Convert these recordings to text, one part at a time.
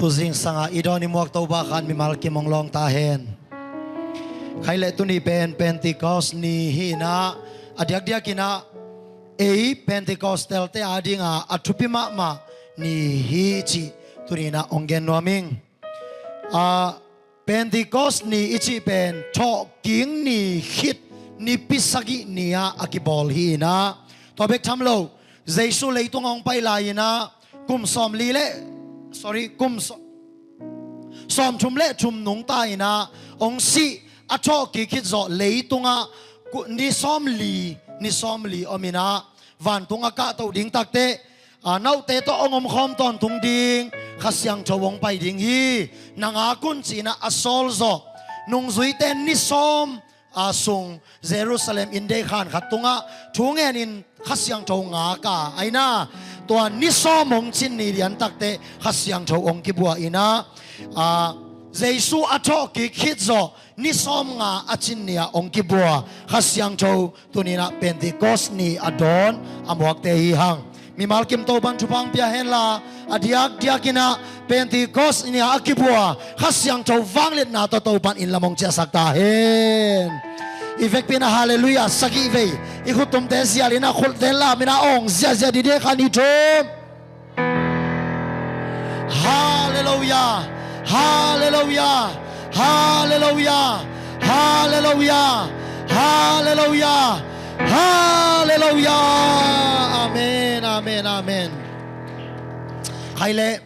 tu zing sanga idoni muak tau bakan mi malki monglong tahen khai le tu ni Pentecost ni hina adiak dia kina Pentecostal te adinga athupi ma ni hi chi turina ongen noming Pentecost ni ichi pen tho king ni hit ni pisagi nia akibol hi na to bek thamlo Jesu leitung ong pai lai na kum som li le kum som chum le chum nung ta ina ong si acho ki khit zo leitunga ni som li omina van tunga ka to ding takte nau te to ongom khom ton tung ding khasyang chawong pai ding hi nanga kun china asol zo nung zui ten ni som sung Jerusalem inde khan khatunga thungen in khasyang chaw nga ka aina to ni som mong chin ni rian takte khasyang chaw ong ki bua ina Jesu acho ki khit zo ni som nga achin nia ong ki bua khasyang chaw tunina Pentecost ni adon amwak te hi hang mi malkim to ban chupang pia hen la adiak diakina Pentecost ni akibua khasyang chaw wanglet na to ban in lamong cha sakta hen Ifek pina hallelujah sagi ve ikhutum te sialina khul den la mina ong zia di de khani thom hallelujah hallelujah hallelujah hallelujah hallelujah hallelujah amen amen amen khaile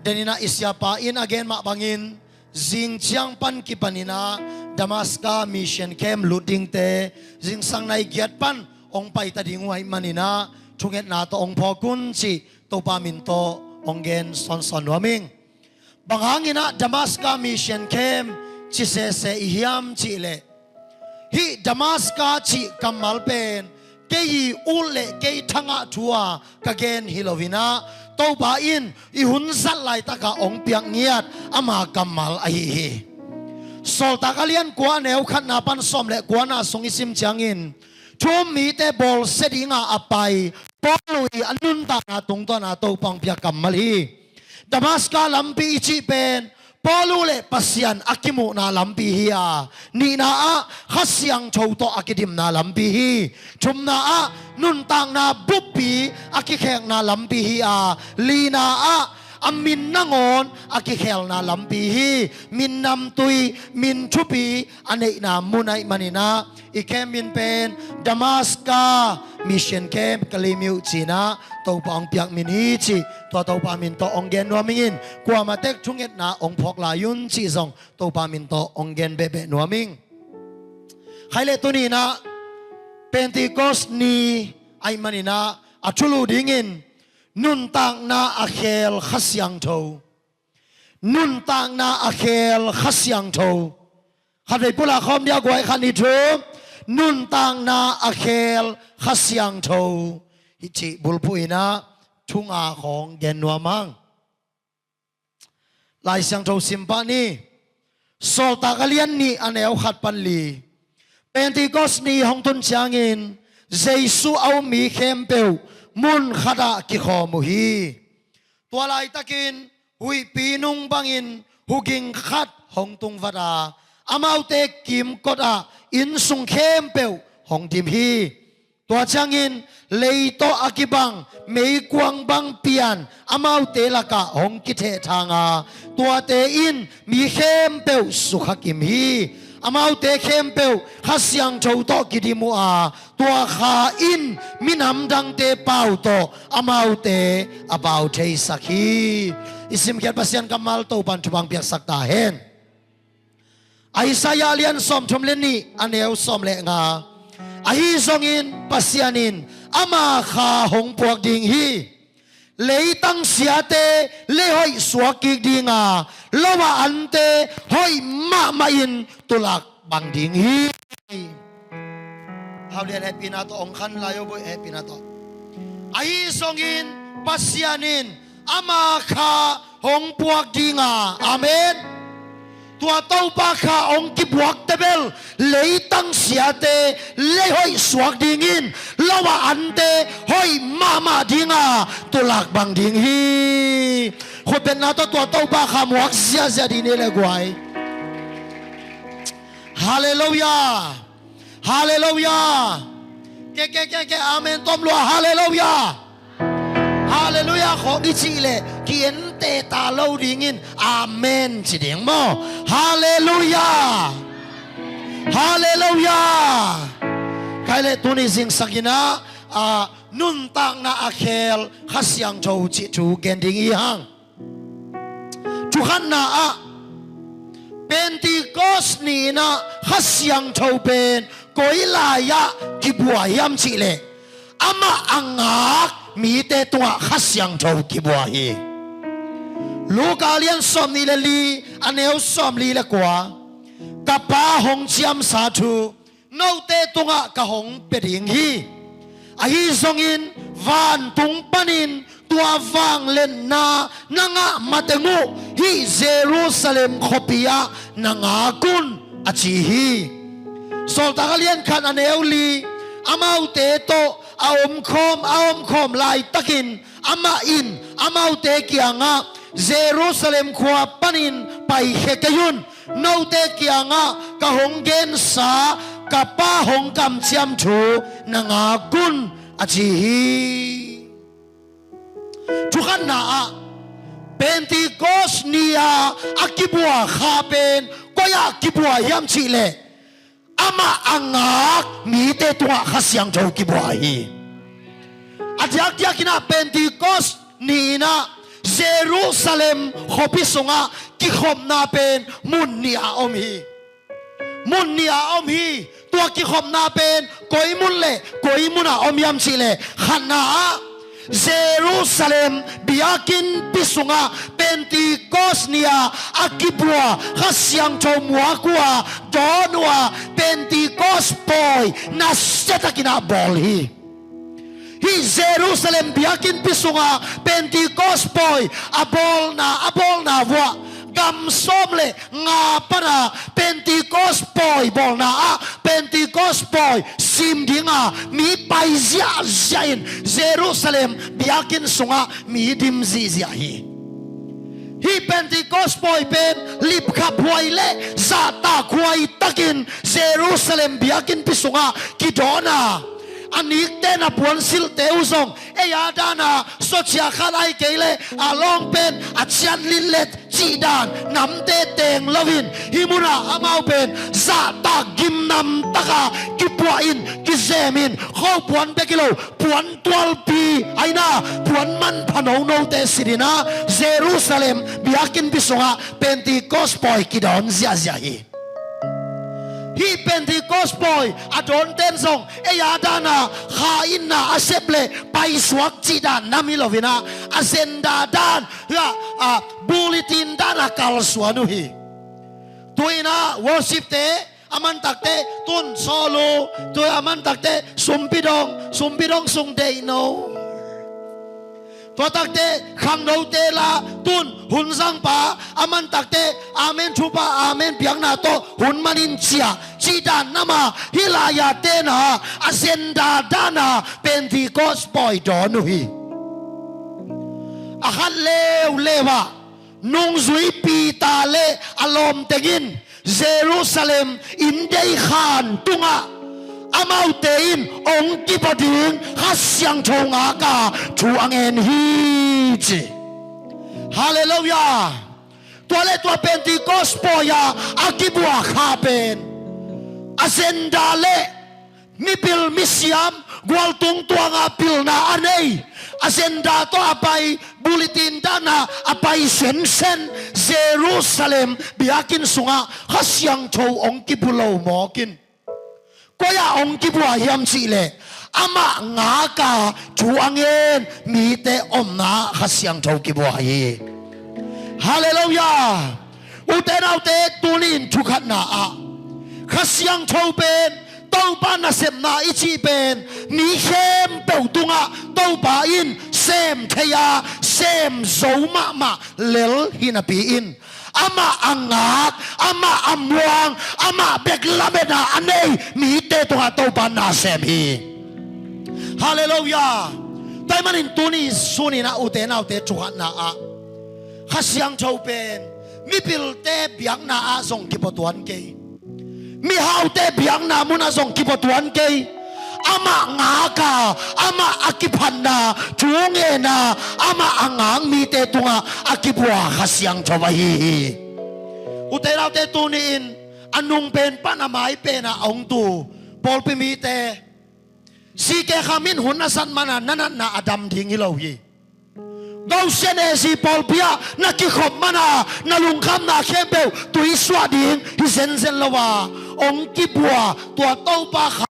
denina isyapa in again ma bangin jing chiang pan ki panina Damascus mission camp looting te jing sang nai giat pan ong pai ta ding wai manina thunget na to ong phokun chi to pa min to ongen son waming bangangina Damascus mission camp chi se hiam chi le hi Damascus chi kamal pen ke yi ule ke thanga thua ka gen hilovina to ba in I hun sat lai ta ka ong piak ngiat ama kamal ai hi sol takalian kwa neu khat na pan som le kwa na sung isim changin thum mi te bol sedinga apai polui anun ta na tung to na to pang piak kamal hi Damascus lampi ichi pen polule pasian akimu na lampi hi ni na khasyang chou to akidim na lampi hi chum na NunTakNa bupi akikheng na lampi hi li na amin nangon akikhel na lampi hi min nam tui min chupi anei na munai manina ikem min pen Damascus mission camp kalimiu china to pang piak min hi chi to pa min to ongen nuamingin kwa matek chunget na ong phok la yun chi zong to pa min to ongen bebe nuaming khaile tuni na Pentecost ni ai manina achulu dingin NunTakNa KHEL KHA SIANGTHO NunTakNa KHEL KHA SIANGTHO khadai pula khom dia goi khani thu NunTakNa KHEL KHA SIANGTHO hichi bulpuina thunga khong gen nuamang lai siang tho simpani sol takalian ni aneu khat pan li Pentecost ni hongtun changin Jesu au mi khempeu mun khada ki khomu hi tualai takin hui pinung bangin huging khat hongtung vada amaute kim koda in sung khempeu hongtim hi tua changin leito akibang mei kwang bang pian amaute laka hong kithe thanga tua te in mi khempeu sukhakim hi amaute khempeu khasyang chou to kidimu tua kha in minam dang te pau to amaute about thei sakhi isim kiat pasian kamal to pan thubang piak sakta hen Isaiah lian som thum len ni aneu som le nga ahi zongin pasianin ama kha hong puak ding hi leitang siate le hoi suaki dinga lowa ante hoi ma in tulak bang ding hi how dia happy na to ong khan layo boy happy na to ai songin pasianin ama kha hong puak dinga amen tua tau pa kha ong ki buak tebel leitang siate le hoi suak dingin lowa ante hoi mama dinga tulak bang ding hi คนเป็นนาตัวเต้าบ้าขามวักเสียเสียดีนี่เลยกวยฮาเลลูยาฮาเลลูยาแกอาเมนต้มลัวฮาเลลูยาฮาเลลูยาขอดิจิเลเขียนเตตาโลดิงินอาเมนสิเดียงโมฮาเลลูยาฮาเลลูยาใครเลตุนิสิงสักินะนุนตังนาอาเคลขัสยังโจจิจูเกนดิงอีหังจุขันนาเป็นที่กอสนีนะขัสยังโจเป็นก้อยลายะกิบัวยามจิเลอามาอังอักมีแต่ตัวขัสยังโจกิบัวฮีลูกอาเลียนสอมนี่เลยลีอันเอวสอมลีเลยกว่ากับป้าหงเจียมสาธุเงาเตตัวกะหงเป็ดยิงฮีอาฮีทรงอินวันตุงปนินตัวฟังเล่นนานังมาเตงูฮีเยรูซาเล็มขบียนังอากุนอาชีฮีโซลตากเลียนขันอันเอวลีอามาเตโตอาอมคอมลายตะกินอามาอินอามาเตกียงะเยรูซาเล็มขวาปนินไปเฮกยุนนาวเตกียงะกะหงเกนสากับป้าหงกำเชียมชูนางากุนอาชีฮีทุกขันนาเป็นที่กอสเนียอากิบัวขาเป็นก็อยากกิบัวยามชีเลอามาอังอักมีแต่ตัวขัสยังโจกิบัวฮีอาจารย์กินาเป็นที่กอสนีนะเยรูซาเล็มขบิสงะกิขมนาเป็นมุนเนียอมฮีมุนเนียอมฮีตัวกิขมนาเป็นกอยมุนเลกอยมุนอมยามชีเลขันนาเยรูซาเล็มบิอากินปิสุงะเป็นตีกอสเนียอากิบัวขัสยังโจมัวกัวดอนัวเป็นตีกอสปอยนัสเซตกินาบอลฮีฮีเยรูซาเล็มบิอากินปิสุงะเป็นตีกอสปอยอาบอลนาวัวกำส้มเลยงาปนาเป็นตีกอสปอยบอลนาเป็นตีกอสปอยซิมดิงมีไปเสียอินเยรูซาเล็มบิอากินสุงะมีดิมซีเสียฮีเป็นตีกอสปอยเป็นลิบขับไวเล่ซาตาควายตะกินเยรูซาเล็มบิอากินปิสุงะกิดอนาอันนี้เต้นปวนสิลเตอุซงเอียดานาสุดยาขัดไอเกลอาลองเป็นอาจารย์ลิเลตจีดานนำเตเตงลวินฮิมุนาอามาเป็นซาตากิมนำตะกากิปวอินกิเซมินข้าวปวนเบกิโลปวน12 ปีไอนาปวนมันพนโนเตสิรินาเยรูซาเล็มบิอากินปิสงะเป็นตีกอสปอยกิดอนเซียฮีฮีเป็นที่กอสปอยอดอนเต้นส่งเอียดานาข้าอินนาอาเซเปเลไปสวกจีดานนามิโลวินาอาเซนดาดานบูลิตินดานาคัลสวานุฮีตัวน่ะวอร์ชิปเตอามันตักเตตุนโซโลตัวอามันตักเตสุมปิดองสุงเดยโนตัวตักเตขังโนเตลาตุนหุนสังปาอามันตักเตอาเมนชุปาอาเมนเปียงนาโตหุนมันินเชียจีดานนามาฮิลายาเตนาอาเซนดาดานาเป็นที่กอสปอยดอนุฮีอาฮันเลวะนุงซุยปีตาเลอารมณ์เตกินเยรูซาเล็มอินเดย์ขานตุงะอามาเตอินองกิปดิงขัสยังชงอากาชูอังเอ็นฮีจีฮาเลลูยาตัวเล็กตัวเป็นที่กอสปอยาอากิบัวขาเป็นอาเซนดาเลมิปิลมิสยามกวลตุงตัวงาปิลนาอันเออาเซนดาตัวไปบูลิตินดานาอไปเซนเยรูซาเล็มบิอากินสุงะขัสยังโชองกิบุโลหมอกินก็อย่าองกิบัวยามชีเลอามาหงากาจูอังเงินมีแต่อมนาขัสยังโชกิบัวฮีฮาเลลูยาอุเตนาอุเตตุลินทุขันนาขัสยังโชเป็นเต้าปานาเซมนาอิจิเป็นมีเข้มเป่าตุงะเต้าปาอินเซมเทียเซมโซมาเลลฮินาปีอินอามาอังอาดอามาอัมวางอามาเบกลาเบนาอันนี้มีเตตัวเต้าปานาเซมฮีฮาเลลูยาแต่มันอินตุนีสุนีนาอุเตนาอุเตจุขันนา khá siang thâu pen mi bil te biang na a zong ki potuan ke mi hau te biang na mun a zong ki potuan ke ama ngaka ama akiphanna chunge na ama angang mi te tunga akibua khá siang thova hi uterau te tunin anung pen panamai pen a ong tu pol pi mi te si ke khamin hun asan mana nanan na adam ding hi lo hi gau sene si pol pia na ki khop mana na lung kham na khembeu tui swa ding hi zen zen lawa ong ki bua tua tau pa kha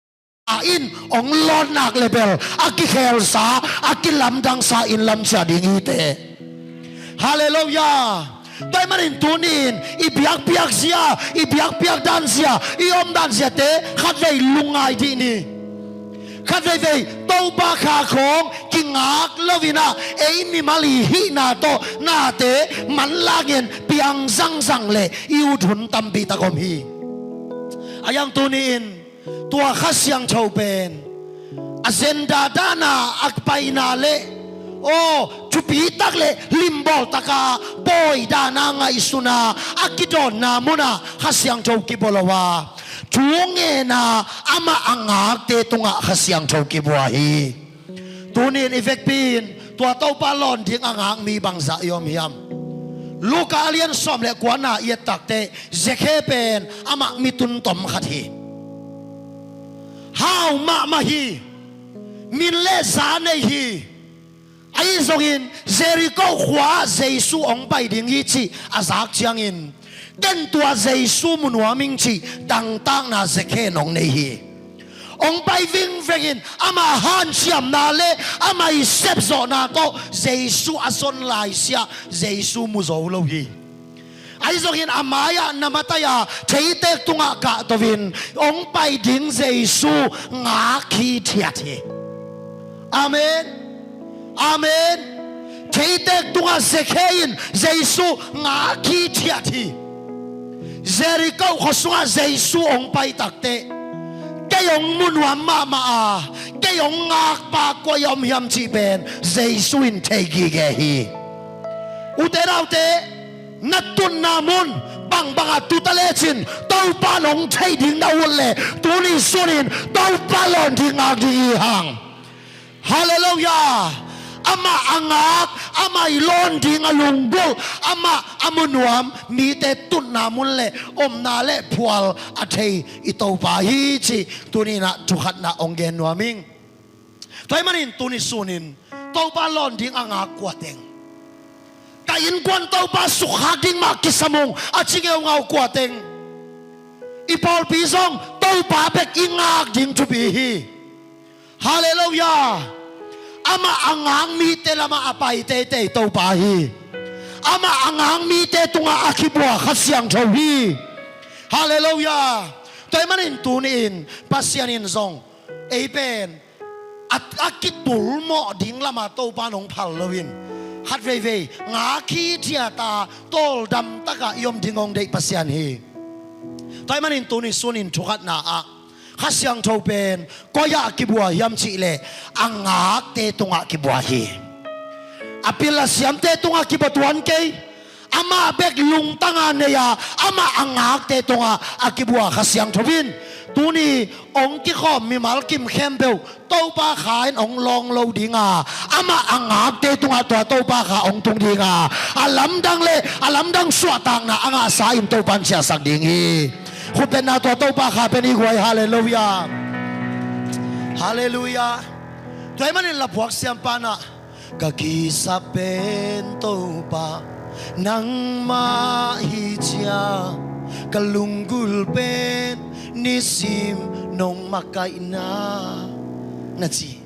in ong lon nak level aki khel sa aki lam dang sa in lam cha ding ite hallelujah dai manin tunin i biak biak sia i biak biak dan sia i om dan sia te khat vei lungai di ni khat vei vei tau ba kha khong ki ngak lovina e mi mali hi na to na te man lagen piang sang sang le iu thun tam pi ta kom hi ayang tunin tua khá siang thâu pen agenda dana akpai na le o chupi tak le limbol taka boy dana nga isuna akidon na muna khá siang thâu ki bolawa chuange na ama angak te tunga khá siang thâu ki bua hi tunin effect pin tua tau pa lon ding angak mi bangza yom hiam luka alian som le kwana yet takte zekhe pen ama mitun tom khat hi how ma hi min le za nei hi ai zongin Jericho khwa Jesu ong bai ding hi chi azak chiang in den tua Jesu munwa ming chi dang tang na zekhe nong nei hi ong bai ving vengin ama han siam na le ama i sep zo na to Jesu ason lai sia Jesu mu zo lo hi ai zongin amaya namataya theite tunga ka tovin ong pai ding Jesu nga khi thiat hi amen amen theite tunga sekhein Jesu nga khi thiat hi Jericho khoswa Jesu ong pai takte kayong munwa mama a kayong ngak pa ko yom hiam chi ben Jesu in thegi ge hi uteraute natun namun bang banga tutalechin tau panong thai ding na wolle tuni sonin tau palon ding ag di hang hallelujah ama angak ama ilon ding alunggol ama amunuam mi te tun namun le om na le phual athei itau pa hi chi tuni na tukhat na ongen nuaming toy manin tuni sunin tau palon ding angak kwateng kain kwan tau pa sukhading ma kisamong achingeu ngau kwateng ipol pisong tau pa bek ingak ding to be hi hallelujah ama angang mi te lama apai te te tau pa hi ama angang mi te tunga akibua khá siang thâu hi hallelujah toy manin tunin pasianin zong ei pen akitul mo ding lama tau pa nong phal lovin hát về về ngã khí thia ta tol dam taka yom dingong dei pasian hi toy manin tunin sunin thukat na a khá siang thâu pen ko ya kibua yam chi le angak te tunga kibua hi apila siam te tunga kibatuan ke ama bek lung tanga ne ya ama angak te tunga akibua khá siang thovin tuni ong ki khom mi mal kim khembeu tau pa khain ong long lo dinga ama angak te tunga to tau pa kha ong tung dinga alam dang swa tang na anga sa im tau pan sia sak ding hi khupen na to tau pa kha pen i gwai hallelujah hallelujah toy manin la puak siam pa na ka ki sa pen tau pa nang ma hi chia kalunggul pen nisim nong makai na chi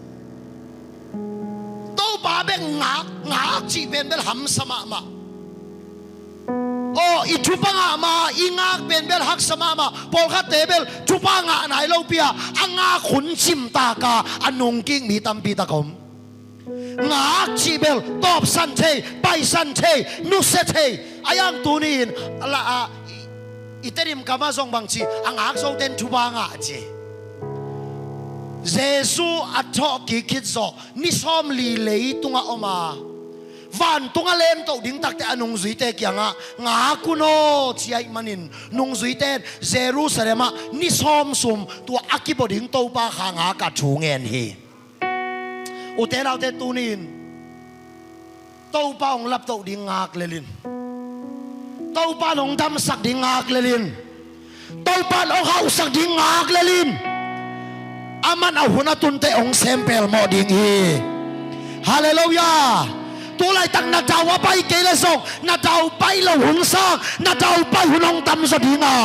to ba be ngak chi ben bel ham sama ma o i chupanga ma ingak ben bel hak sama ma pol kha tebel chupanga nai lo pia anga khun chim ta ka anong king mi tam pi ta kom ngak chi bel top san the pai san the nu se the ayang tunin ala iterim kama zong bangchi angak so ten chupanga che Jesu atho ki kitzo ni som li lei tunga oma วันตุงอเลนโตดิ้งตักแต่อนงจุยเตกียงงาคุโนชีไอมันินนงจุยเตเยรูซาเล็มนิสอมซุมตัวอากิบดิ้งโตปาขางากัดชูเงินฮีอุเตเราเตตูนินโตปาองรับโตดิ้งงากเลลินโตปาองดำสักดิ้งงากเลลินโตปาองเขาสักดิ้งงากเลลินอามันเอาหัวนาตุนเตองเซมเปลโมดิ้งฮีฮาเลลูยาตัวไรตั้งนาเจ้าว่าไปเกลสงนาเจ้าไปเราหุ่นซากนาเจ้าไปหุ่นองตำสดีงา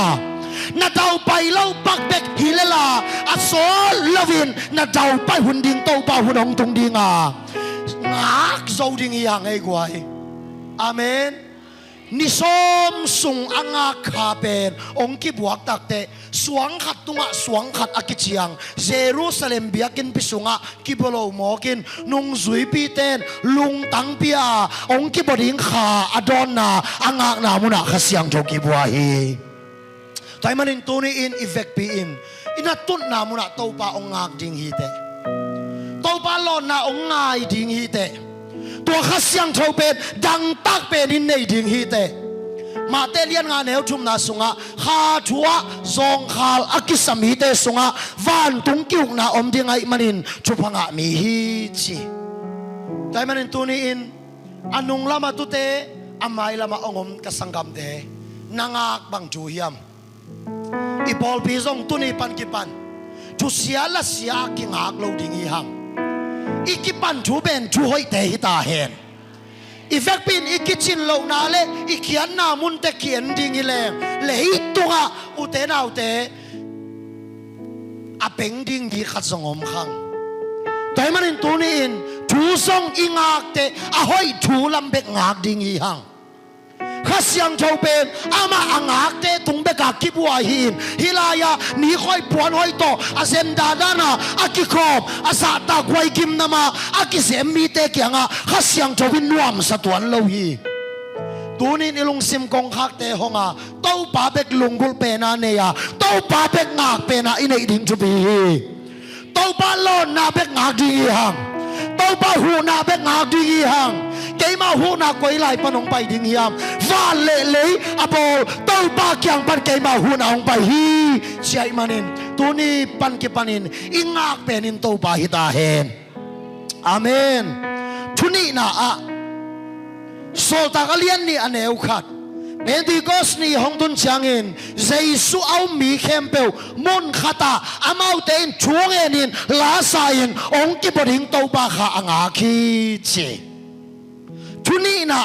นาเจ้าไปเราปักเบกฮิเลลาอัศลลวินนาเจ้าไปหุ่นดิ่งโตปาหุ่นองตรงดีงางากโจดิ่งอย่างไอ้กวยอาเมนนิสมสุงอ่างขาเป็นองค์กิบวกตักเตสวงขัดตุงสวงขัดอากิจียงเยรูซาเล็มเบียกินพิสุงกิบโลมอกินนุงจุยปีเตนลุงตังเปียองค์กิบดิ่งขาอดอนนาอ่างนามุนาขเสียงโจกิบวาฮีแต่มันอินตัวนี้อินอีเฟกปีอินนัดตุนนามุนาโตปาองงากดิ่งฮีเตโตปาลอนนาองงายดิ่งฮีเตตัวข้าเสียงโชเป็นดังตักเป็นในดิ่งฮีเตมาเตเลียนงานเหวชุมนาสุงะข้าชัวซองขาวอักิสมีเตสุงะวันตุงกิวนาอมดิ่งไอมันอินชุพงะมีฮีชีแต่มันอินตัวนี้อินอนุงลามาตุเตอามายลามาองมกัสังกัมเตนางากบังจูฮิมอีบอลพีซงตุนีปันกิปันจุเสียละเสียกิงากโลดิ่งฮีฮังอีกิปันจูเป็นจูหอยเตหิตาเห็นอีเฟกปินอีกิจินโลนาเลอีเขียนนามุนเตเขียนดิ่งฮีเลงเลยตัวอุเตนาอุเตอาเป็งดิ่งฮีขัดสงอมขังแต่มันอินตัวนี้อินจูซงอีงากเตอาหอยจูลำเบกงากดิ่งฮีฮังข้าเสียงโชเป็นอามาอ่างากเตตุงเบกากิบวาหินฮิลายานี่ค่อยปวนค่อยโตอาเซนดาดานาอากิครอบอาสาตากไวกิมนามาอากิเสมีเตเกียงข้าเสียงโชวินนวมสตวนโลฮีตัวนี้นี่ลุงซิมกงคักเตหงเต้าป่าเบกลุงกุลเปนาเนียเต้าป่าเบกงากเปนาอินเอดิ่งจุบีเต้าป่าลอนนาเบกงากดีฮังเต้าป่าหูนาเบกงากดีฮังเกมาหูนักไว้ไล่ปนองไปดิ่งยามฟ้าเละเลยอโปเต้าปากยังปันเกมาหูนักไปฮีใช่มานินตัวนี้ปันเก็บปันินอิงากเป็นอินเต้าปาฮิตาเฮนอาเมนทุนี้นะโซตากเลียนนี่อันเอวขัดเป็นที่กสนี่ห้องตุนช่างเงินเจสุเอามีเข้มเปลมุนขัดอามาเตนช่วงเงินลาสายินองค์กิบดิ่งเต้าปาขาอ่างคีเจทุนี้นะ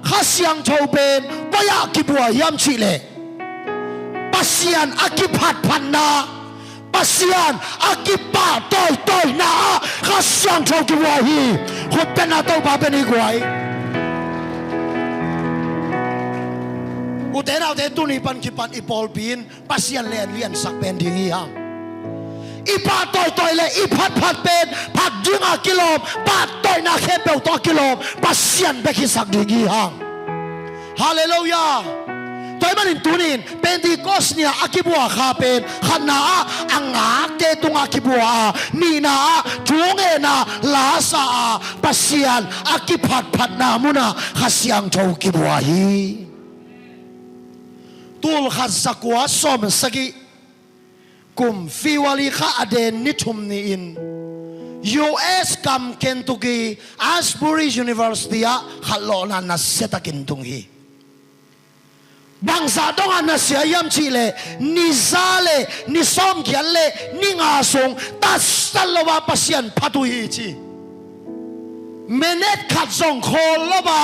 ข้าเสียงโชเป็นปยากิบัวยามชิเลปัสยานอากิพัดพันนาปัสยานอากิปาต่อยนาข้าเสียงโชกิบัวฮีขุดเป็นนาโตปาเป็นอีกไว้อุเทนเอาเทตุนีปันกิปันอีปอลปีนปัสยานเลียนสักเป็นดิ่งฮีฮังอีปาต่อยเลยอีพัดเป็นพัดดึงกิโลปาต่อยนาเข้มเปลต่อกิโลปัสยันเบกิสักดิ่งฮีฮังฮาเลลูยาตัวมันอินตัวนี้เป็นที่กสเนี่ยอากิบัวข้าเป็นขันนาอ่างาเตตุงอากิบัวนี่นาจูงเอนาลาซาปัสยันอากิพัดนามุนาข้าเสียงโชกิบัวฮีตูลขัดสักว่าสมสกิกุมฟิวาลีข้าอเดนนิทุมนีอิน US กัมเคนตุกีอัสบูรียูนิเวอร์ซิตี้ขัดโลนันนัสเซตกินตุงฮีบางสาต้องอันนัสเสียยามชีเลนิซาเลนิซอมเขียนเลนิงาสงตัสตัลวาปัสยันพัตุฮีชีเมเนตขัดส่งโคลบา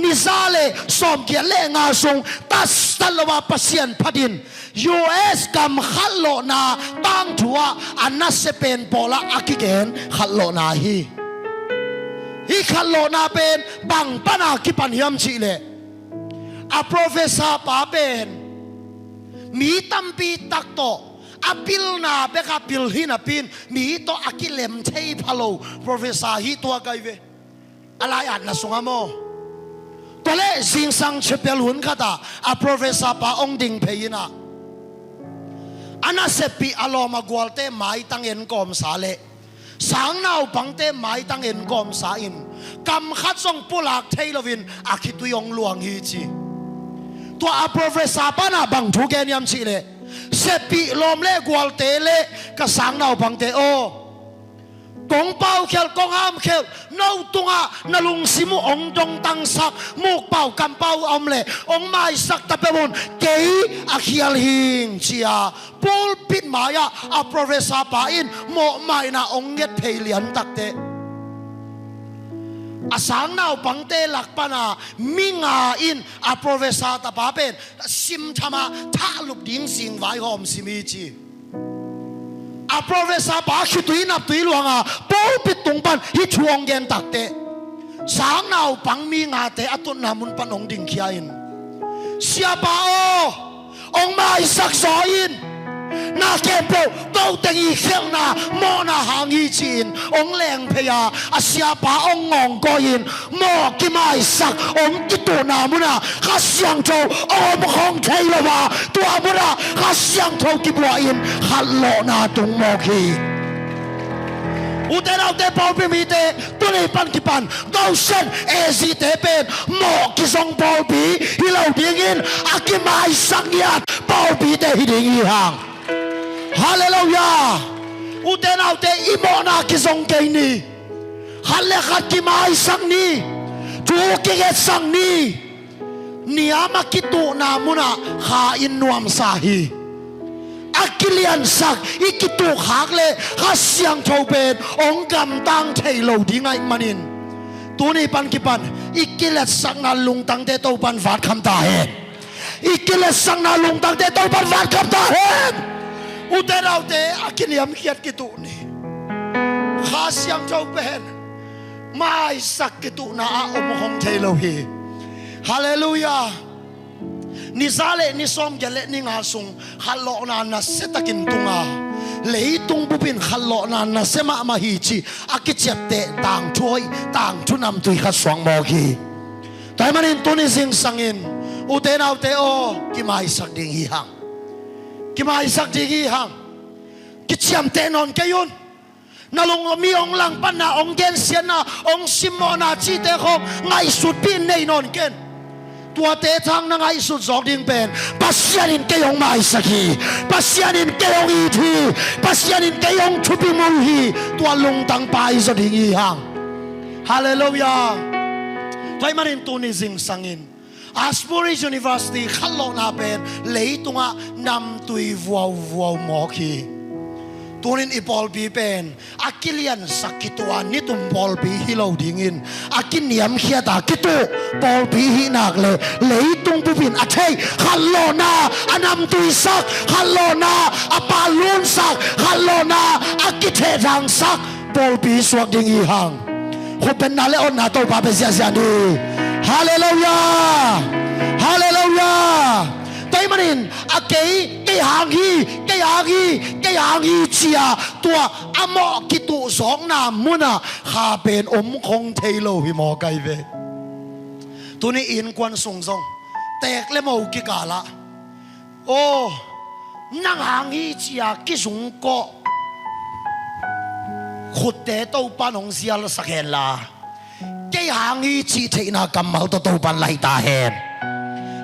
นิซาเลสอมเกียเลงาสงตัสตัลวาปัสยันพัดิน US กัมขัดโลนาตั้งถัวอันนัสเป็นโปละอากิเกนขัดโลนาฮีขัดโลนาเป็นบังปนาคิปันยามชีเลอาโปรเฟสซาปาเป็นมีตัมปีตักโตอาพิลนาเบกาพิลฮินาพินมีโตอากิเลมเทยพาโลโปรเฟสซาฮีตัวไกเวอะไรอ่านนะสุงามโมตัวเล่สิงสังเชเปลุนขัดอาโปรเฟสซาปาองดิงเพยินะอันนั้นเสปีอารมณ์กวลเตไม้ตั้งเอ็นกอมสาเลสังนาวปังเตไม้ตั้งเอ็นกอมสาอิน กำขัดส่งปุลักเทลวินอาคิตุยองหลวงฮีจีตัวอาโปรเฟสซาปานาบังทุกแกนยามชีเลเสปีลมเล่กวลเตเลกระสังนาวบังเตโอกงเป้าเขลกงห้ามเขลน้าตุงานลุงสิมุองจงตังสักมุกเป้ากำเป้าอมเลองไม่สักตะเปบุนเกยอาเขียลหิงเชียปูลปิดมายาอาโปรเฟสซาปาอินโมไม่นาองเงตเพลียนตักเตอาสังนาวบังเตลักปนามิงาอินอาโปรเฟสซาตาปาเป็นซิมธรรมะท่าลุกดิ้งสิงไว้หอมสิมีจีอาโปรเฟสซาปาคิดตุยนับตุยหลวงปูปิดตรงปันฮิชวงเย็นตักเตสังนาวบังมิงาเตอตุนามุนปันองดิ้งขี้อินเสียปาองมาอิสักซออินนาเก็บโปตัวเต็งอีเขียวนาโมนาหางอีจีนองแรงพยาอาเซียปาองงองกอินโมกิมาอิสักองกิตุนามุนาข้าเสียงโจอมของเทลวาตัวมุนาข้าเสียงโจกิบวอินขัดโลนาตุงโมกีอุเตนาเตปอลปีมีเตตัวนี้ปันกิปันดาวเซนเอซีเตเป็นโมกิซงปอลปีฮิลาวดิ้งอินอากิมาอิสักยัดปอลปีเตฮิดิ้งอีหังฮาเลลูยาอุเตนาเตอิโมนากิซงเกนีฮัลเลขัดกิมาอิสักนีจูกิเกสังนีเนียมากิตุนามุนาข้าอินนวมสาฮีอากิเลียนสักอีกิตุหักเลยข้าเสียงโชเป็นองกำตังเทโลดีไงมันินตัวนี้ปันกิปันอีกิเลสสักนาลุงตังเตโตปันฟาดคำตาเห็นอีกิเลสสักนาลุงตังเตโตปันฟาดคำตาเห็นอุตเราเตอากิเลียมเขียดกิตุนี่ข้าเสียงโชเป็นไม่สักกิตุนาอมของเทโลฮีฮาเลลูยานิซาเลนิสอมเจเลนิงาซุงขัลโลนานาเซตกินตุงาเลยตุงบุบินขัลโลนานาเซมามาฮีจีอากิเจ็บเตต่างช่วยต่างชุนำตุยขัดสวงโมกีแต่มันอินตุนิสิงสังอินอุเตนาอุเตโอกิมาอิสักดิ่งฮีหังกิมาอิสักดิ่งฮีหังกิเชียมเตนอนเกยุนนาลงมีองหลังปันนาองเกนเซียนาองซิมอนาจีเตโคไงสุดปีนในนอนเกนตัวเตะทางนั่งไอ้สุดสองดิ่งเป็นปัสยานินเกยองมาอิสักีปัสยานินเกยองอีทีปัสยานินเกยองชุบิมุฮีตัวลงตังไปสุดดิ่งอีหังฮาเลลูยาไว้มาเรียนตัวนี้สิงสังอินอาสปูริสยูนิเวอร์ซิตี้ขัดโลนาเป็นเลยตรงนำตุยวัวหมอคีตัวนี้อีพอลปีเป็นอากิเลียนสักกิตัวนี่ตุ่มพอลปีฮิโลดิ่งอินอากินเนียมเขียตากิตัวพอลปีฮินักเลยตุ่มปุบินอาเทขัลโลนาอันนำตุยสักขัลโลนาอาปาลุนสักขัลโลนาอากิเทรังสักพอลปีสวกดิ่งอีหังคนเป็นนาเลออนนาโตปาเปเซียเซียนีฮาเลลูยาฮาเลลูยาแต่มันอินอาเกยหางฮีเกยหางฮีเชียตัวอโมกิตุสองนามมุนาข้าเป็นอมคงเทโลฮิมอไกเวตัวนี้อินควันส่งแตกเลยมาอุกิกาละโอ้นั่งหางฮีเชียกิสุงก็ขุดแต่ตัวปันของเสียลสักเห็นละเกยหางฮีชีเทนากำมาตัวปันไล่ตาเห็น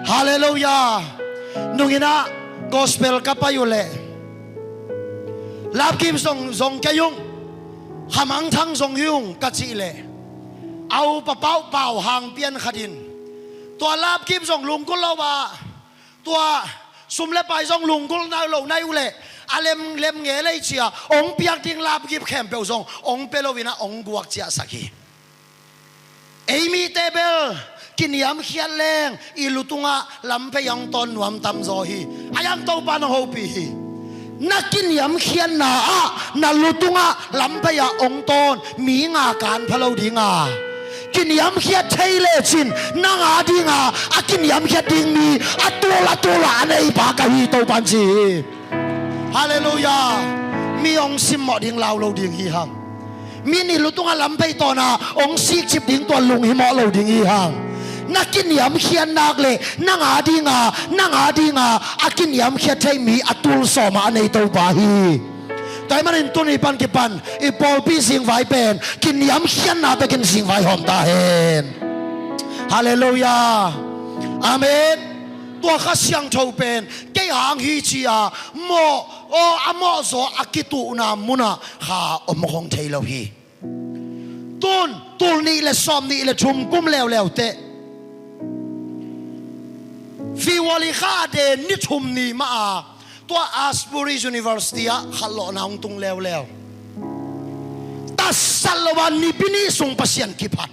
ฮาเลลูยานุ่งนะกอสเปลกับไปอยู่เลยลาบกิมส่งแกยุงขมังทั้งส่งยุงกัจจิเลยเอาเป่าหางเปลี่ยนขดินตัวลาบกิมส่งลุงกุลเราว่าตัวซุ่มเล็บไปส่งลุงกุลนายหลงนายอุเลอาเล็มเงี้ยเลยเชียองเปียกทิ้งลาบกิมแคมเปลส่งองเปลวินะองกวกเจียสักีเอมีเตเบลกินยำเขียนแรงอีลุตุงะลำเพยังตอนหวมตำโซฮีอายังโตปานโฮปีฮีนักกินยำเขียนนานาลุตุงะลำเพยองตอนมีงาการพะโลดีงากินยำเขียนเทเลชินนางาดีงาอากินยำเขียนดิงมีอัตัวละในปากะฮีโตปันจีฮาเลลูยามีองซิมหมอดิงลาวโลดิงฮีฮังมีนี่ลุตุงะลำเพยตอนาองซีกชิบดิงตัวลุงฮิมอโลดิงฮีฮังนักกินยำเขียนนักเลยนางาดีงาอากินยำเขียนไทยมีอัตุลสอมาในตัวบาฮี แต่มันอินตุนีปันกิปันอีปอลปีสิงไฟเป็นกินยำเขียนนาไปกินสิงไฟหอมตาเห็นฮาเลลูยาอาเมนตัวข้าเสียงโชว์เป็นเกี่ยงฮีจีอาโมโออโมโซอากิตุนามุนาข้าอมคงเทลฮีตูนนี่เลยซ้อมนี่เลยชุมกุมแล้วเตะฟิวลิข้าเดนนิชุมนี่มาตัวอัสบูริยูนิเวอร์ซิตี้ขัดหล่อนาองตุงแล้วตัดสัลวันนี่ปีนี้ส่งปัสยันกิพัด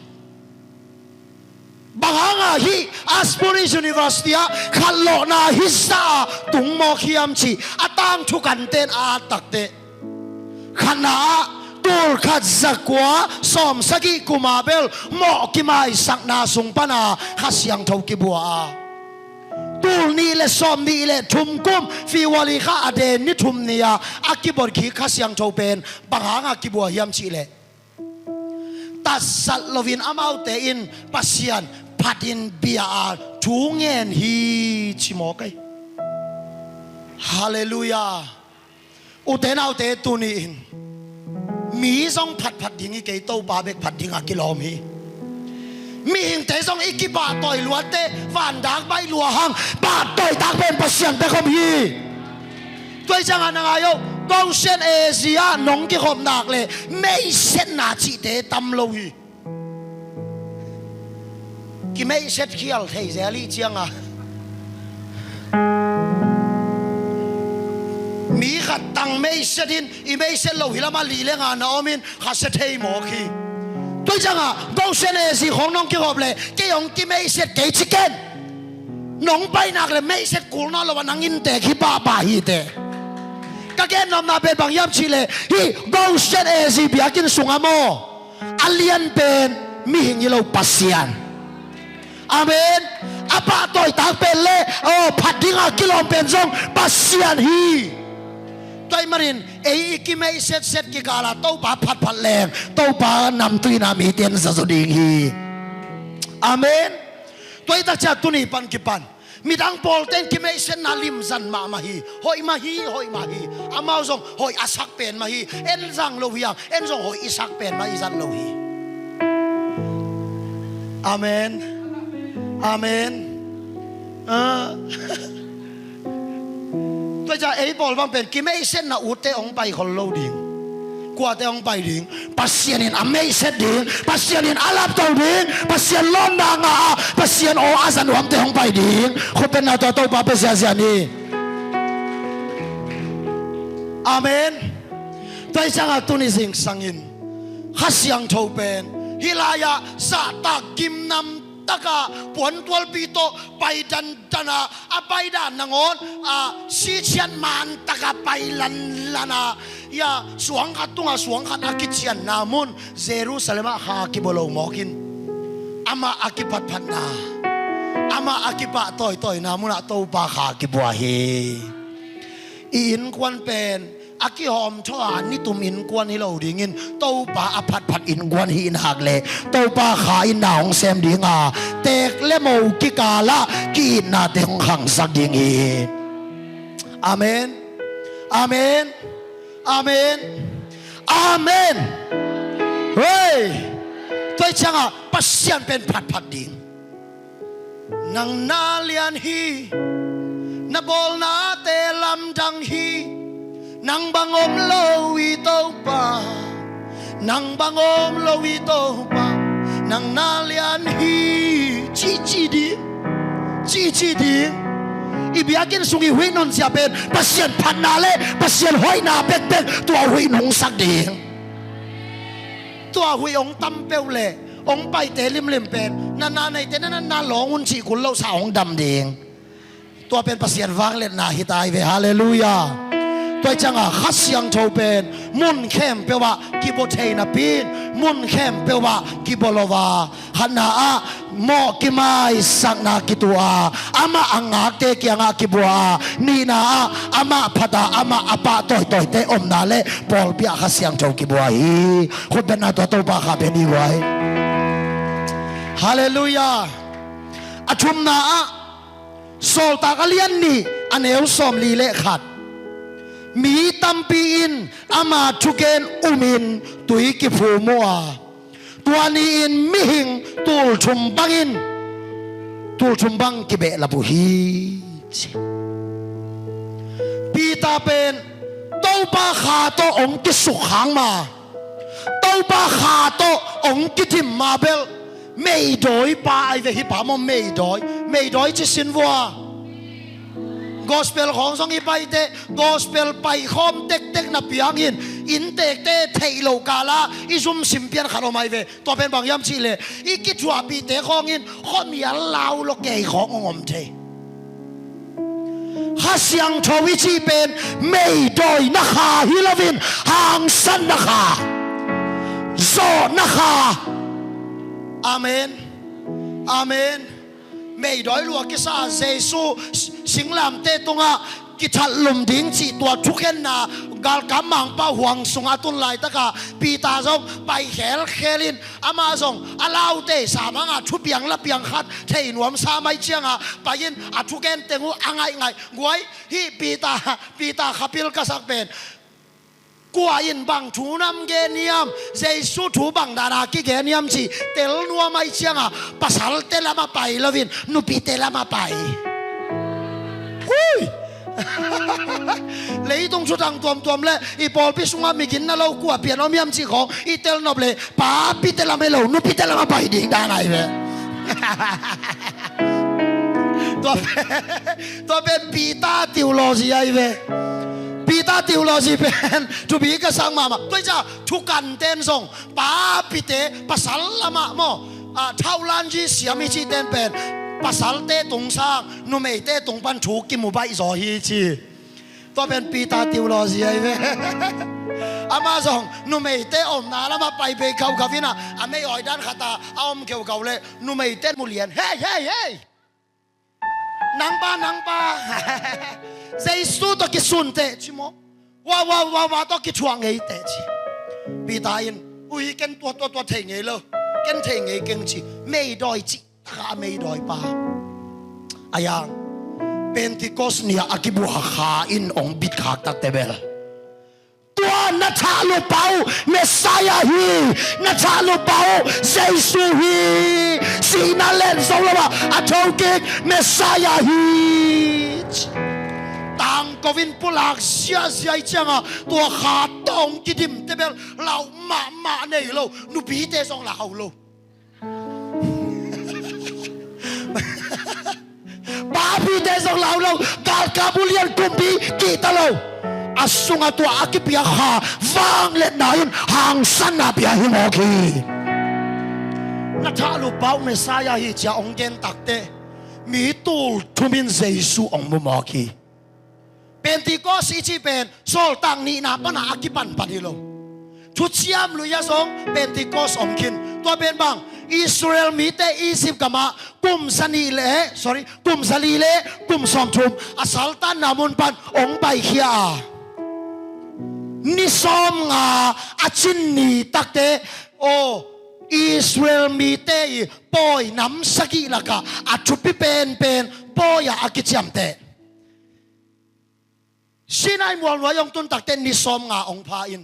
บางครั้งที่อัสบูริยูนิเวอร์ซิตี้ขัดหล่อนาฮิสซาตุงโมขียมชีอาตังทุกันเตนอาตักเตขณะตูลขัดจักว่าสมสกิกุมาเบลโมกิมาอิสักนาส่งปนาขัดเสียงทกิบัวตูลนี่เลยซ้อมนี่เลยทุ่มกุ้มฟิวลิข้าอเดนนี่ทุ่มนี่อากิบอร์ขีข้าเสียงโชเป็นบางหางอากิบัวยามชีเลยตัดสัตลวินอามาเตอินปัสยันพัดินเบียชูเงินฮีชิโมกัยฮาเลลูยาอุเทนเอาเตตุนีอินมีส่งพัดดิ่งอีกเต้าปาเบกพัดดิ่งอากิโลมีมีหิงเตส่งอีกกี่บาทต่อยลัวเตฟันดักใบลัวหังบาทต่อยดักเป็นปัสยันเตคอมฮีตัวจังหันงายกกองเซนเอเชียน้องกี่ขมนักเลยไม่เส้นนาจีเตตำโลฮีกี่ไม่เซ็ตเขียลเทเซลีเจียงมีขัดตังไม่เซ็ดินอีไม่เซ็ตโลหิละมาลีเลงนาอมินขัดเซ็ตเทหมอคีตัวจังกองเซนเอเชียของน้องกี่ขมเลยกี่ยงกี่ไม่เซ็ตเกจิเกนน้องไปนักเลยไม่เซ็ตกูน่าละวันนังอินเตะขี้บ้าฮีเตะก็แกนำนาเป็นบางยามชิเลฮีกองเซนเอเชียบิอากินสุงอโมอัลเลียนเป็นมีหิงยิโลปัสยันอาเมนอาปาต่อยตากเป็นเล่โอ้พัดดิ้งอากิโลเป็นซงปัสยันฮีตัวมารินเอ้กิไม่เสร็จกิกาลาโต้ปาพัดแรงโต้ปานำตุยนามีเตียนสัสดิงฮีอาเมนตัวตักจัดตุนีปันกิปันมีดังโพลเต้นกิไม่เสร็จนาลิมซันมาฮีหอยมาฮีอามาซงหอยอาสักเป็นมาฮีเอ็นซังโลฮีเอ็นซงหอยอิสักเป็นมาอิซันโลฮีอาเมนอาเมนตัวจะไอ้บอลบางเป็นกิไม่เส้นนะอุดเตองไปคนโลดิ่งกว่าเตองไปดิ่งปัสเซียนินอเมเส้นดิ่งปัสเซียนินอาลับตัวดิ่งปัสเซียนล้นนางปัสเซียนโออาสันหวมเตองไปดิ่งคนเป็นนาตัวโตปาเปเซียเซียนีอาเมนตัวจังตุนิสิงสังอินข้าเสียงโชเป็นฮิลายาสาตากิมนำตะกาปวนตัวปีโตไปดันนาไปดันนางอนซีเชียนมันตะกาไปลันยาสวงขัดตุงสวงขัดอากิเชียนนามุนเยรูซาเล็มฮากิบโลมอกินอามาอากิปัดพันนาอามาอากิปะต่อยนามุนาโตปาฮากิบัวเฮอินควันเป็นอากิหอมชอานนี่ตุมินกวนฮิโลดิ่งินโตปาอพัดอินกวนฮินหักเลยโตปาขาอินนาของเซมดิ่งเตกเลโมกิกาละกีนาเตของขังสักดิ่งฮีอาเมนอาเมนอาเมนอาเมนเฮ้ยตัวจังปัสยันเป็นพัดดิ่งนังนาเลียนฮีนาบอลนาเตลัมดังฮีนางบังอมโลวิโตปานางบังอมโลวิโตปานางนาเลียนฮีจีดีอีบิอากินสุงิหุยนนเสียเป็นปัสยันพันนาเลปัสยันหอยนาเป็ดตัวหุยนงสักดีตัวหุยองตั้มเปลวเลองไปเตลิมเป็นนาในเตนาหลงอุนชีกุลเล่าสาวองดำเดงตัวเป็นปัสยันวางเล่นนาฮิตายเวฮาเลลูยาตัวจังข้าเสียงโชเป็นมุนเข้มเปว่ากิบเทนาปีนมุนเข้มเปว่ากิบโลวาฮันนาโมกิมาอิสักนากิตัวอามาอังอาเตกียงอากิบัวนีนาอามาพัดอามาอปะต่อยเตอมนาเลปอลเปียข้าเสียงโชกิบัวฮีคนเป็นนาตัวปาข้าเป็นอีไว้ฮาเลลูยาอชุมนาโซลตากเลียนนี่อันเอลสอมลีเลขัด มีตัมปีอินอามาทุเกนอุมินตุยกิฟูมัวตัวนี้อินมิหิงตูลชุมบังอินตูลชุมบังกิเบลบุฮีปีตาเป็นเต้าปาขาโตองกิสุขังมาเต้าปาขาโตองกิทิมมาเบลไม่โดยปาไอเวหิปามไม่โดยจะสินวัวGospel ของสองอีไปเตะ Gospel ไปคอมเต็กนับเปียงอินเตกเตะเทโลกาลาอิซุมสิมเปียนขนมไม่เวตัวเป็นบางยามชีเลอีกิจวัตรปีเตะของอินข้อมีอัลลาวโลกเกยขององมเทข้าเสียงทวิชีเป็นไม่โดยนะคะฮิลวินหางสันนะคะโซนะคะอาเมนอาเมนไม่ได้ลวกกิซาเยซูสิงลามเตตุงะกิทัลลุมดิ้งจีตัวทุกเห็นนะกาลกำมังป้าหวงสงอาตุนไลตะกะปีตาจงไปเขลเคลินอามาจงอาลาวเตสามังอาชุบยังละเปียงขัดเทนวมสาไม่เชียงอ่ะไปยินอาทุกเห็นเตงูอ่างไงงวยฮีปีตาขับพิลกษักเป็นกว่าอินบังทูน้ำเกนียมเจสุทูบังดารากิเกนียมจีเตลนัวไม่เชียงอ่ะภาษาเตลมาไปลวินนุปีเตลมาไปหุ้ยเลยตรงชุดตังตัวเลยอีพอลพิสุงามีกินนั่นเรากว่าเปลี่ยนเอาเมียมจีของอีเตลนบเลยป้าปีเตลไม่เรานุปีเตลมาไปดิ่งได้ไงเว้ยตัวเป็นปีตาติวโลจีไอเว้ยปีตาติวโลจีเป็นทุบีก็สั่งมาด้วยจ้าทุกการเต้นส่งป้าปีเตภาษาละมาโมเท่าลันจีเสียมีจีเต้นเป็นภาษาเตตรงสร้างนุ่มเตตรงปันถูกกิมุบายสอฮีจีตัวเป็นปีตาติวโลจีไอ้เว้ยอามาส่งนุ่มเตอมนาแล้วมาไปเขาคาฟินะอาไม่อ่อยด้านขาตาเอาอมเกี่ยวกับเลยนุ่มเตมุเลียนเฮ้ยนางป้เจสุตกิสุนเตจิโมว่าตกิชวงเอเตจิปีตาอินอุ้ยเก่งตัวเทงเอเลยเก่งเทงเอเก่งจีไม่ได้จีข้าไม่ได้ป้าอายังเป็นที่กอสเนียอากิบุหาอินองบิดขาตัดเตเบลตัวนัทลูเปาเมสายาฮีนัทลูเปาเจสุฮีสีนาเลนสองละว่าอัตโตกิกเมสายาฮีต่างกวินปุลักเสียจังอ่ะตัวขาดตองกิดิมเตเบลเรามาเนี่ยเราหนูปีเตสองเราเราป้าปีเตสองเรากาบุเลียนกุมปีกีตาเราอาสุงตัวอากิเปียขาวางเล็ดนายหางสันนาเปียหิมอกีนัทลูเปาเมสายาฮิจะองเกนตักเตมีตูลทุมินเจสุองมุมอกีเป็นที่ก็สิจีเป็นโซลตังนี่นาปนาอากิปันปนิโลชุดเชียมลุยสงเป็นที่ก็สมคินตัวเป็นบางอิสราเอลมีแต่อียิปต์กมากุมสนีเลกุมสลีเลกุมสอมทุมอาศัลตันนามุนปันองไปเขียนิสอมงาอาชินนีตักเตโออิสราเอลมีแต่ปอยน้ำสกีละกะอาชุบเป็นปอยอากิจยมเตสินายมวลวายองตุนตักเตนิสอมงาองพาอิน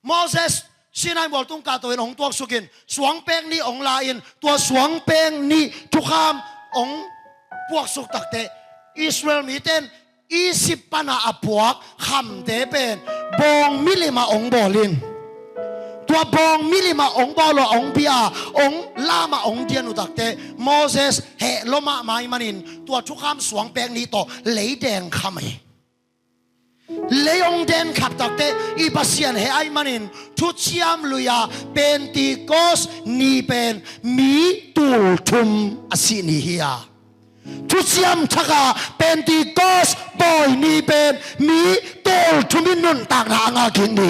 โมเสสสินายมวลตุนกาตัวองตัวสุกินสวงเป้งนี่องลาอินตัวสวงเป้งนี่ทุกขามองพวกสุกตักเตอิสราเอลมีเต้นอีสิบปนาอพวกคำเตเป็นบองมิลิมาองบอลินตัวบองมิลิมาองบอลองพิอาองลามาองเดียนุตักเตโมเสสเฮโลมาไมมันินตัวทุกคำสวงเป้งนี่ต่อเลยแดงคำเลยองเดนขับตักเตอีปัสยันเฮไอมันินทุกยามลุยาเป็นตีโกสนีเป็นมีตูทุมอสินีเฮียทุกยามทักาเป็นตีโกสบอยนีเป็นมีตูทุมินุนต่างหางากินนี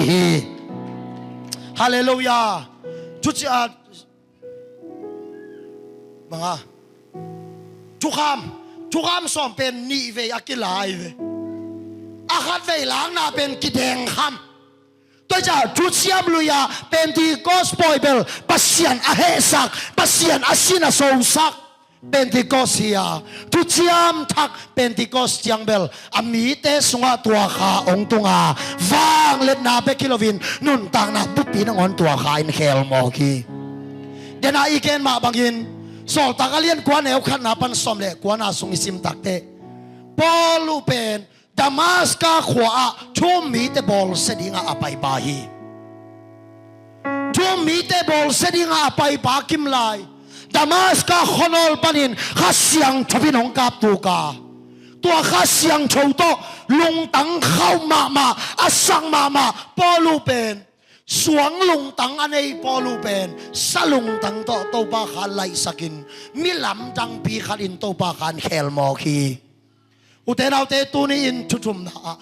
ฮาเลลูยาทุกยามบังทุกคำสอนเป็นนีเวอากิลายเวอาคัดเวลางนาเป็นกิเดงคำตัวจ่าทุกเสียมลุยาเป็นที่กอสปอยเบลปัสยันอาเฮสักปัสยันอาศินาโซสัก Pentecosia tu chiam thak Pentecost chiang bel ami te sunga tua kha ong tunga wang let na be kilovin nun tang na pupi na ngon tua kha in khel mo ki dena iken ma bangin sol takalian kwan eu khan na pan som le kwan a sung isim takte polu pen Damaska khwa thum mi te bol sedinga apai ba hi thum mi te bol sedinga apai ba kim lai Damaska khonol panin khasyang thabinong kap tu ka tua khasyang thau to lung tang khau ma asang ma polu pen suang lung tang anei polu pen salung tang to ba khalai sakin milam tang pi khalin to ba khan khel mo khi utenau te tuni in tutum na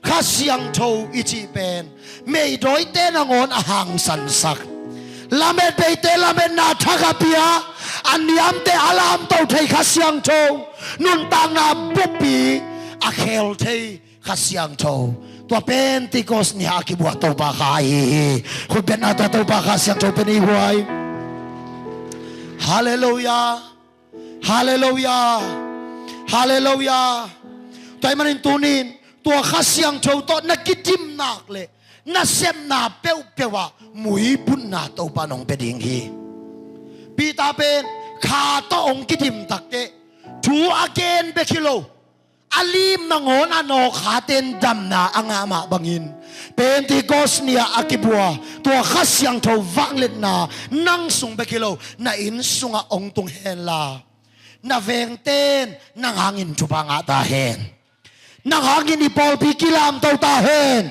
khasyang thau ichi pen mei doi te na ngon ahang san sak lamet pe te lamet na thakapia aniam te alam to thei khasyang thau nun tang na pupi a khel thei khasyang thau tua Pentecost ni aki buat to ba khai khu pen na to ba khasyang thau pen i huai hallelujah hallelujah hallelujah tay manin tunin tua khasyang thau to nakitim nak le na sem na pewa mui bun na to panong peding hi pita pen kha to ong kitim takte thu again bekilo alim nangon ano khaten dam na angama bangin Pentecost niya akibua tua khasyang thau wanglet na nang sung bekilo na in sunga ong tung hen la na veng ten nang hangin chupanga ta hen nang hangin ni Paul pikilam to ta hen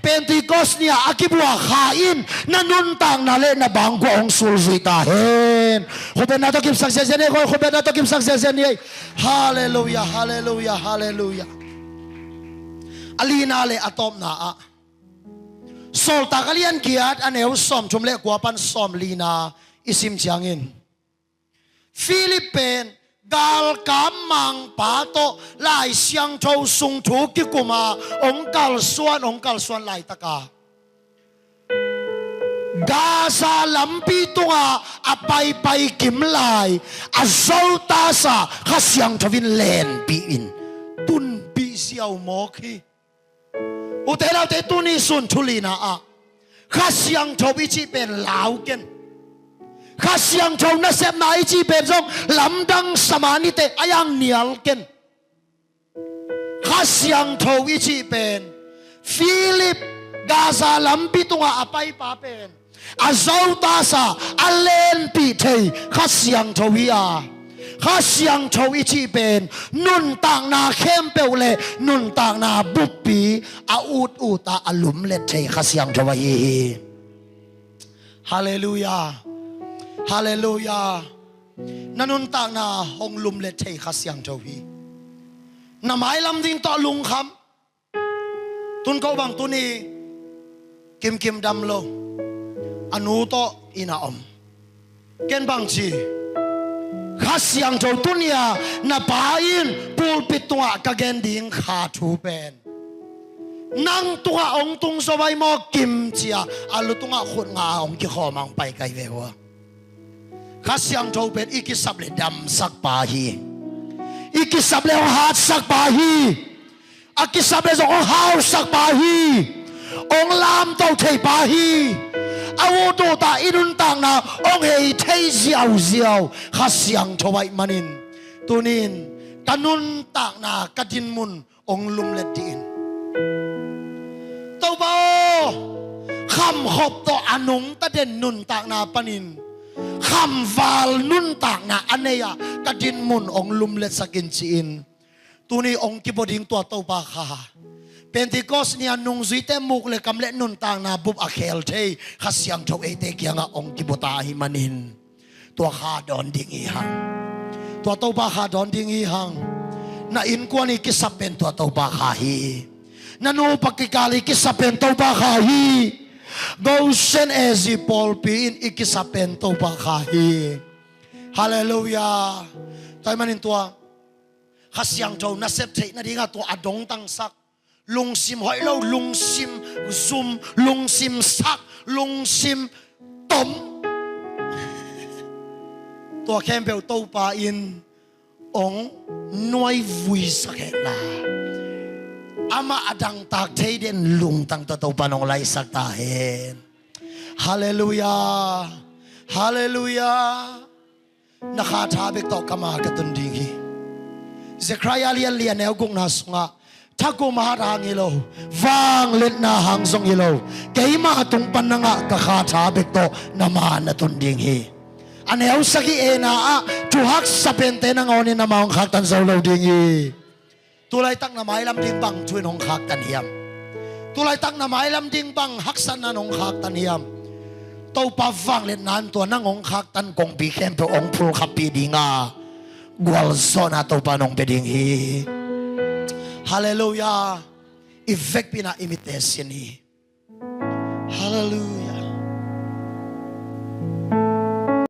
Pentecost niya akibua khain na nun tang na le na bangko ong sulvi ta hen khoben na to kim success ne ko khoben na to kim success ne hallelujah hallelujah hallelujah alina le atom na a sol takalian kiat aneu som chumle kwapan som lina isim chiangin Philippine gal kamang pato lai siang thau sung thu ki kuma ong kal suan lai taka Gaza lampi tunga apai pai kim lai azau ta sa khasyang thavin len pi in tun pi siao mo khi utela te tuni sun thulina a khasyang thawi chi pen lau ken khasyang thau na sem na chi pen jong lamdang samani te ayang nial ken khasyang thau chi pen Philip Gaza lampi tunga apai pa pen azau ta sa alen pi thei khasyang thawia khasyang thawi chi pen nun tang na khem peule nun tang na buppi a ut uta alum le thei khasyang thawi hallelujah hallelujah nanun tang na hong lum le thei khasyang thawi na mai lam ding to lung kham tun ko bang tuni kim dam lo anu to ina om ken bang chi khasyang thaw tunia na pain pulpit tunga kagen ding kha thu pen nang tunga ong tung sawai mo kim chia alu tunga khut nga ong ki khomang pai kai vewa khasyang thaw pen ikisap le dam sak pa hi ikisap le hat sak pa hi akisap le ong hau sak pa hi ong lam to thei pa hi awu to ta inun tang na ong hei thei ziao khasyang thawai manin tunin kanun tang na kadin mun ong lum le tin to ba kham hop to anung ta den nun tang na panin kham val nun tang na aneya kadin mun ong lum le sakin chin tuni ong kiboding to ba kha Pentecost niya nung zuite muk le kamle nun tang na bup akhel thei khasyang thaw ete kyanga ong kibota hi manin tua kha don ding i hang tua to ba kha don ding i hang na in kwani kisapen tua to ba kha hi nanu pakikali kisapen to ba kha hi Goshen ezi polpi in ikisapen to ba kha hi hallelujah tay manin tua khasyang thaw na sep thei na dinga tua adong tang sak lung sim hoi lo lung sim zoom lung sim sak lung sim tom tua khem bèo tô pa in ong noi vui sakhet na ama adang tak thei den lung tang ta to panong lai sak ta hen hallelujah hallelujah nakha tha bek to kama ka tun ding hi Zechariah lian lian neo gung na sunga thaku maharang ilo wang let na hang song ilo keima tung pan na nga ka kha tha bek to nama na tun ding hi aneu saki ena a tu hak sapente na ngoni na maong khak tan zo lo ding hi tulai tak na mai lam ding bang chuin hong khak tan hiam tulai tak na mai lam ding bang hak san na nong khak tan hiam to pa wang let nan to na ngong khak tan kong pi khem pe ong phul khapi dinga gwal zona to pa nong peding hi hallelujah effect pina imitation hi hallelujah